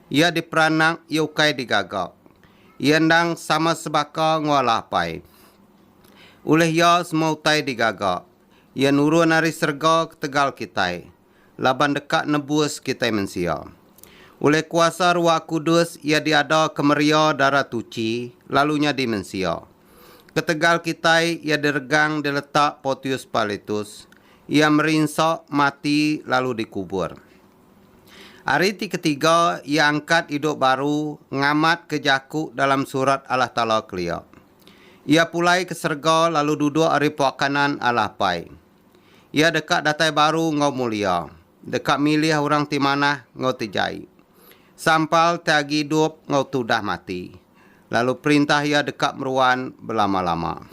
Ia diperanak, ia ukai digagak. Ia ndang sama sebaka ngualah pai. Oleh ia semua utai digagak. Ia nurun hari serga ketegal kita. Laban dekat nebus kita mensia. Oleh kuasa Roh Kudus, ia diada kemeria darah tuci, lalunya dimensia. Ketegal kita ia diregang diletak Pontius Pilatus. Ia merinsak mati lalu dikubur. Hari ketiga ia angkat hidup baru ngamat ke jaku dalam surat Allah Ta'ala kelia. Ia pulai ke serga lalu duduk hari puakanan Allah Pai. Ia dekat datai baru ngau mulia. Dekat milih orang timanah ngau tejai. Sampal tiagi hidup ngau tudah mati. Lalu perintah ia dekat meruan berlama-lama.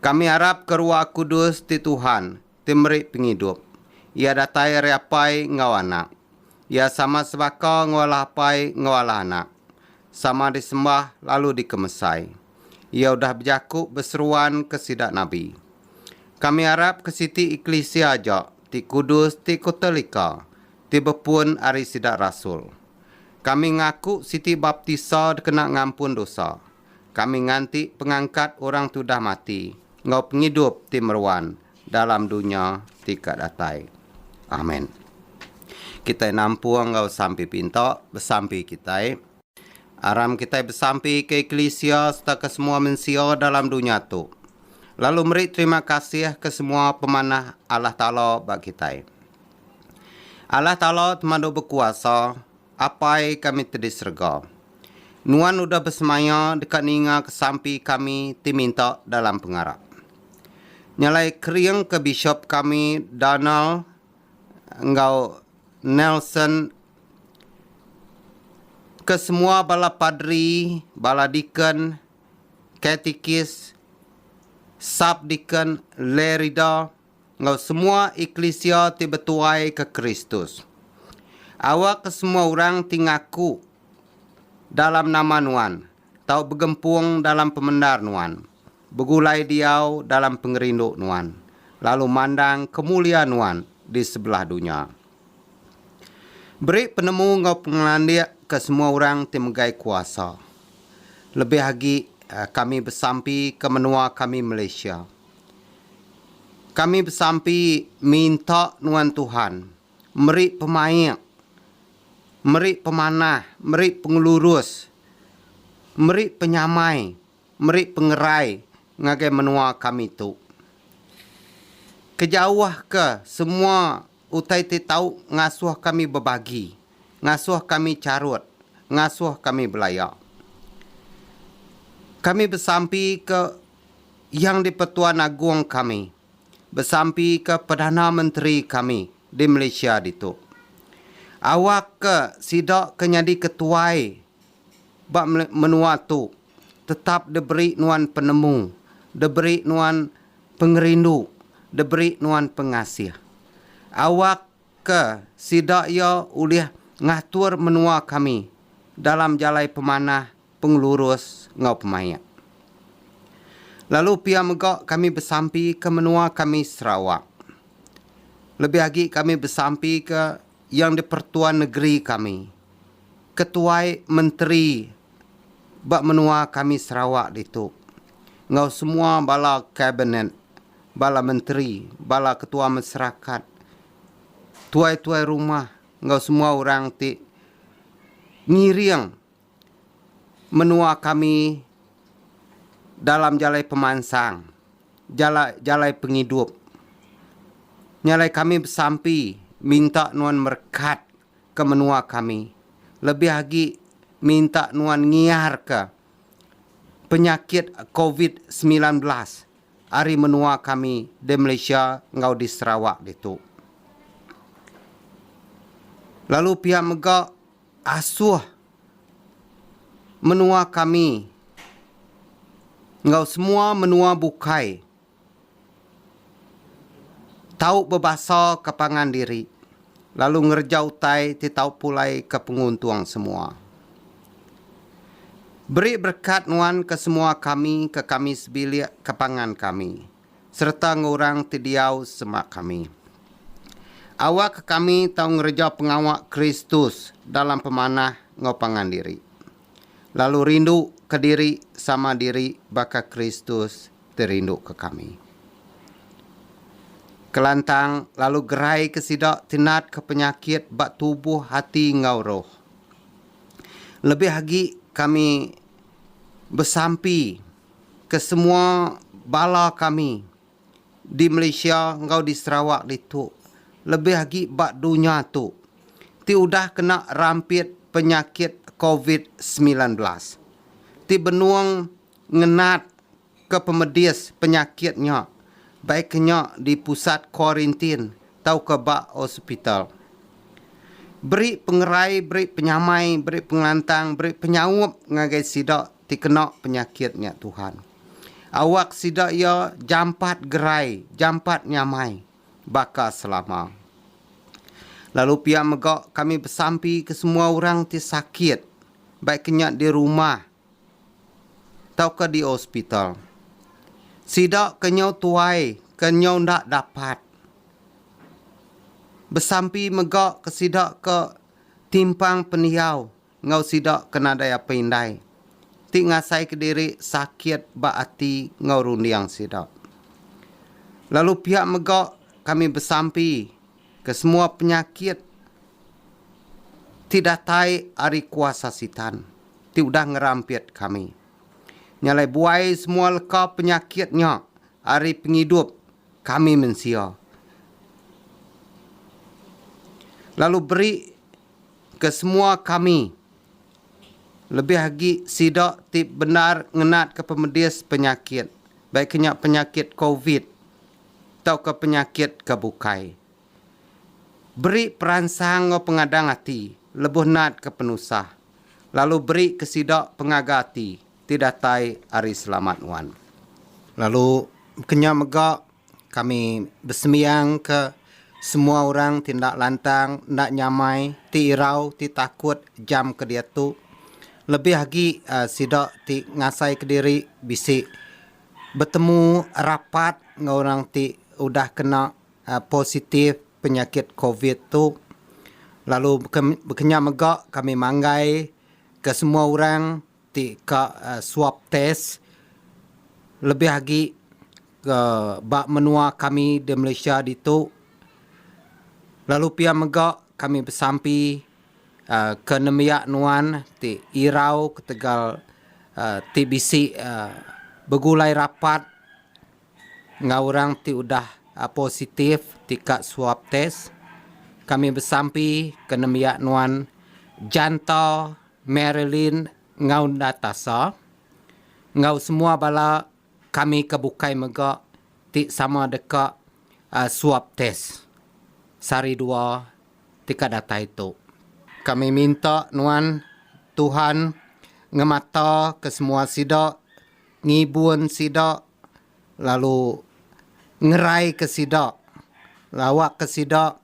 Kami harap ke Roh Kudus ti Tuhan, ti merik penghidup. Ia datai riapai ngau anak. Ia sama sebaka ngawalah pai ngawalah anak. Sama disembah lalu dikemesai. Ia udah berjakuk berseruan ke sidak Nabi. Kami harap ke siti Eklesia aja, ti Kudus, ti Katolik, ti bepun ari sidak Rasul. Kami ngaku siti baptisa kena ngampun dosa. Kami nganti pengangkat orang tudah mati. Ngau penghidup ti meruan dalam dunia tika datai. Amin. Kita nampuang ngau sampai pinta bersampai kita. Aram kita bersampai ke Eklesia serta ke semua manusia dalam dunia tu. Lalu meri terima kasih ke semua pemanah Allah Ta'ala bagi kita. Allah Ta'ala temadu berkuasa. Apai kami tadi serga. Nuan udah bersemaya dekat ninga kesampi kami diminta dalam pengarap. Nyalai kering ke bishop kami Donald engkau Nelson, ke semua bala padri, bala deacon, katekis, subdeacon, lerida, engkau semua eklesia tibetuai ke Kristus. Awak ke semua orang tingaku dalam nama Nuan, tau bergempung dalam pemendar Nuan, begulai diau dalam pengerinduk Nuan, lalu mandang kemuliaan Nuan di sebelah dunia. Beri penemu ngau pengelandia ke semua orang timegai kuasa. Lebih lagi kami bersampi ke menua kami Malaysia. Kami bersampi minta Nuan Tuhan, meri pemain, meri pemanah, meri pengelurus, meri penyamai, meri pengerai, ngagai menua kami tu. Kejauh ke semua utai ti tahu ngasuh kami berbagi, ngasuh kami carut, ngasuh kami belayak. Kami bersampi ke Yang di-Pertuan Agung kami, bersampi ke Perdana Menteri kami di Malaysia itu. Awak ke sidak kenyadi ketuai bak menua tu tetap diberi nuan penemu, diberi nuan pengerindu, diberi nuan pengasih. Awak ke sidak ya ulih ngatur menua kami dalam jalai pemanah pengelurus ngau pemayat. Lalu pia megak kami bersampi ke menua kami Sarawak. Lebih lagi kami bersampi ke Yang di-Pertuan Negeri kami, ketuai menteri bak menua kami Sarawak itu. Ngau semua bala kabinet, bala menteri, bala ketua masyarakat, tuai-tuai rumah, ngau semua orang ti ngiring menua kami dalam jalai pemansang, jalai penghidup. Nyalai kami bersampi minta nuan merkat ke menua kami. Lebih lagi minta nuan ngiar ke penyakit COVID-19 hari menua kami di Malaysia ngau di Sarawak itu. Lalu pihak megak asuh menua kami ngau semua menua bukai tahu berbahasa kepangan diri, lalu ngerjau tai ti tahu pulai ke penguntuang semua. Beri berkat nuan ke semua kami, ke kami sebilik kepangan kami, serta ngurang ti diau semak kami. Awak ke kami tahu ngerjau pengawak Kristus dalam pemanah ngopangan diri. Lalu rindu ke diri sama diri baka Kristus terindu ke kami. Kelantang lalu gerai kesidak tinat ke penyakit bak tubuh hati ngau roh. Lebih lagi kami bersampi ke semua bala kami di Malaysia ngau di Sarawak itu. Lebih lagi bak dunia tu. Ti udah kena rampit penyakit COVID-19. Ti benuang ngenat ke pemedis penyakitnya. Baiknya di pusat kuarantin tau ke bak hospital. Beri pengerai, beri penyamai, beri pengelantang, beri penyawap ngagai sidak ti kena penyakitnya Tuhan. Awak sidak ya jampat gerai, jampat nyamai, baka selama. Lalu pihak megak kami bersampi ke semua orang ti sakit, baiknya di rumah tau ke di hospital. Sidak kenyau tuai, kenyau ndak dapat. Bersampi megak ke sidak ke timpang peniau, ngau sidak kena daya pindai. Ti ngasai ke diri sakit ba hati ngau rundiang sidak. Lalu pihak megak kami bersampi ke semua penyakit tidak tai ari kuasa sitan. Ti udah ngerampit kami. Nyalai buai semua leka penyakitnya. Hari penghidup kami mensia. Lalu beri ke semua kami. Lebih lagi sidak tip benar ngenat ke pemedis penyakit. Baiknya penyakit COVID. Atau ke penyakit kebukai. Beri peransang ke pengadang hati. Lebuh nat ke penusah. Lalu beri ke sidak pengagati. Tidak tai hari selamat wan. Lalu kenya megak kami bersembiang ke semua orang tindak lantang, nak nyamai, ti irau, ti takut jam ke dia tu. Lebih lagi sidak ti ngasai ke diri bisi bertemu rapat dengan orang ti udah kena positif penyakit COVID tu. Lalu kenya megak kami manggai ke semua orang ti ke swab test. Lebih lagi ke bak menua kami di Malaysia itu. Lalu pia megak kami bersampi ke nemiak nuan ti irau ke tegal TBC begulai rapat ngau orang ti udah positif tika swab test. Kami bersampi ke nemiak nuan Janto, Marilyn, ngau datasa. Ngau semua bala kami kebukai megak ti sama dekat swab test. Sari dua tika data itu. Kami minta nuan Tuhan ngemata ke semua sidak, ngibun sidak, lalu ngerai ke sidak, lawak ke sidak,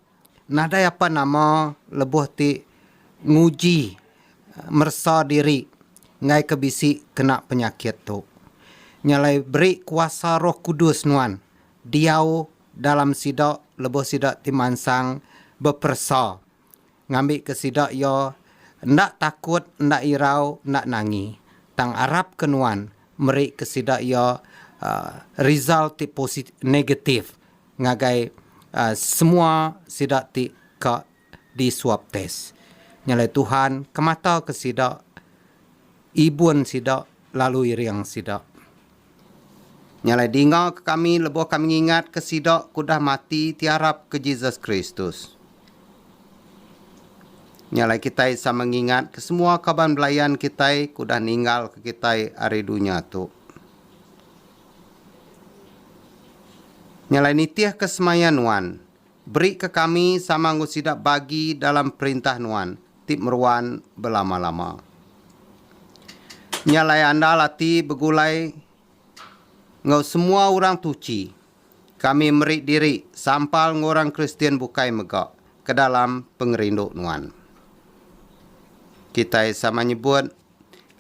nadai apa nama lebuh ti nguji mersa diri ngai kebisi kena penyakit tu. Nyalai beri kuasa Roh Kudus nuan diau dalam sidak lebuh sidak ti mansang bepersa. Ngambil ke sidak yo ndak takut, ndak irau, ndak nangi. Tang Arab kenuan meri ke sidak yo result ti positif negatif ngagai semua sidak ti ka di swab test. Nyalai Tuhan kemata ke sidak ibun sidak lalu iriang sidak. Nyalai dinga ke kami lebo kami ingat ke sidak kudah mati tiarap ke Jesus Kristus. Nyalai kita sama mengingat ke semua kaban belayan kita kudah ninggal ke kita hari dunia tu. Nyalai nitiah kesemayan nuan. Beri ke kami sama ngusidak bagi dalam perintah nuan. Tip meruan berlama-lama. Nyalai anda lati begulai ngau semua orang tuci. Kami merik diri sampal ngorang Kristian bukai megak ke dalam pengerinduk nuan. Kita sama nyebut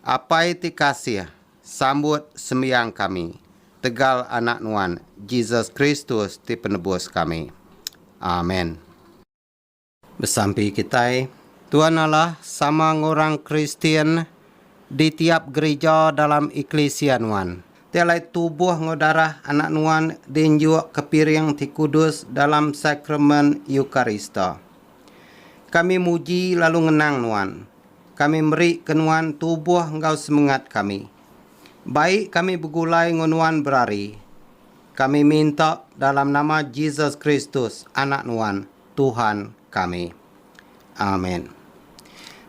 apa itu kasih sambut sembiang kami. Tegal anak nuan Jesus Kristus ti penebus kami. Amin. Bersampi kita Tuhan Allah sama ngorang Kristian di tiap gereja dalam eklesia nuan. Tialai tubuh ngodarah anak nuan dinjuk kepiring ti kudus dalam sakramen Eukarista. Kami muji lalu ngenang nuan. Kami meri kenuan tubuh engkau semangat kami. Baik kami begulai ngonuan berari. Kami minta dalam nama Jesus Kristus, anak nuan, Tuhan kami. Amin.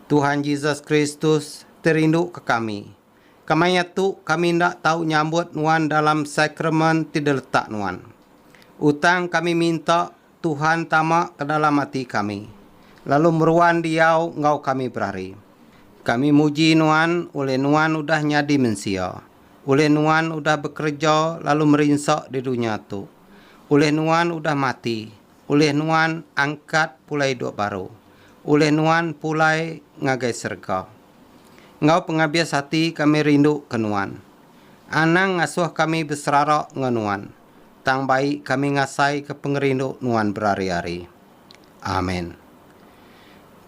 Tuhan Jesus Kristus terindu ke kami. Kamanya tu kami ndak tahu nyambut nuan dalam sakramen tidak letak nuan. Utang kami minta Tuhan tamak ke dalam hati kami. Lalu meruan diau ngau kami berari. Kami muji nuan oleh nuan udah nyadi mensia. Oleh nuan udah bekerja lalu merinsak di dunia tu. Oleh nuan udah mati. Oleh nuan angkat pulai hidup baru. Oleh nuan pulai ngagai serga. Ngau pengabias hati kami rindu ke nuan. Anang ngasuh kami berserarak ngenuan. Tang baik kami ngasai ke pengerindu nuan berari-hari. Amin.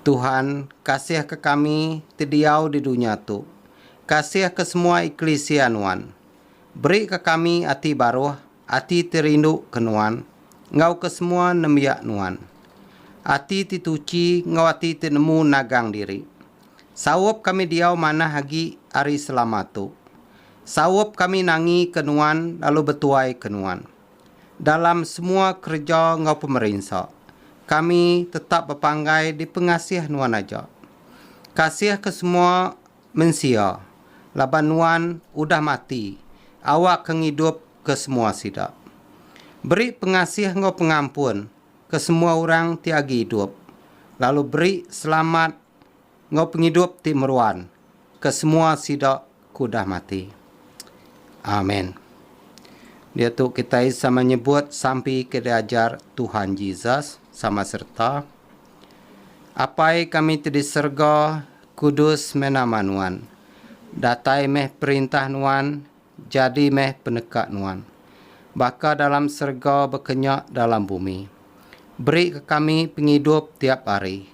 Tuhan, kasih ke kami tidiau di dunia tu. Kasih ke semua eklesia nuan. Beri ke kami hati baru, hati terindu ke nuan. Ngau ke semua nemiak nuan. Hati tituci, ngau hati tinemu nagang diri. Sawap kami diau mana hagi hari selamat tu. Sawap kami nangi ke nuan, lalu betuai ke nuan. Dalam semua kerja ngau pemerintah. Kami tetap berpanggai di pengasih nuan aja. Kasih ke semua mensia. Laban nuan udah mati. Awak kengidup ke semua sidak. Beri pengasih ngau pengampun ke semua orang tiagi hidup. Lalu beri selamat ngau penghidup ti meruan ke semua sidak kudah mati. Amin. Dia tu kita sama menyebut sampai ke diajar Tuhan Yesus sama serta apai kami ti diserga kudus menama nuan. Datai meh perintah nuan, jadi meh penekat nuan. Baka dalam serga berkenyak dalam bumi. Beri ke kami penghidup tiap hari.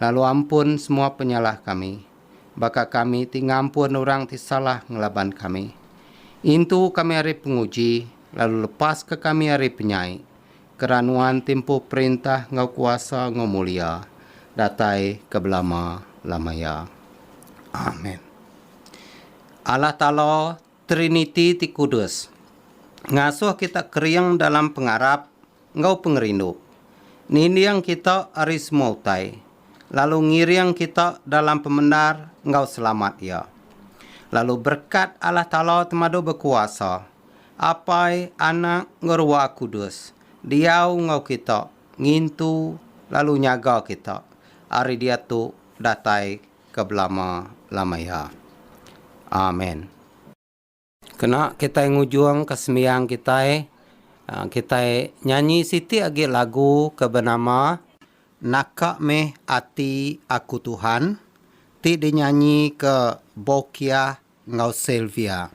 Lalu ampun semua penyalah kami. Baka kami tingampun orang ti salah ngelaban kami. Intu kami hari penguji, lalu lepas ke kami hari penyai. Keranuan tempoh perintah ngau kuasa ngau mulia. Datai ke belama lamaya. Amin. Allah Ta'ala Trinity ti Kudus. Ngasuh kita keriang dalam pengarap, ngau pengerindu. Niniang kita aris mautai. Lalu ngiriang kita dalam pembenar, ngau selamat ya. Lalu berkat Allah Ta'ala temado berkuasa. Apai anak ngurwa kudus. Diau ngau kita, ngintu, lalu nyaga kita. Ari dia tu datai ke belama lamaya. Amin. Kena kita ngujuang kesemiang kita nyanyi siti agi lagu ke bernama Nakak Meh Ati Aku Tuhan. Ti dinyanyi ke Bokia Ngau Sylvia.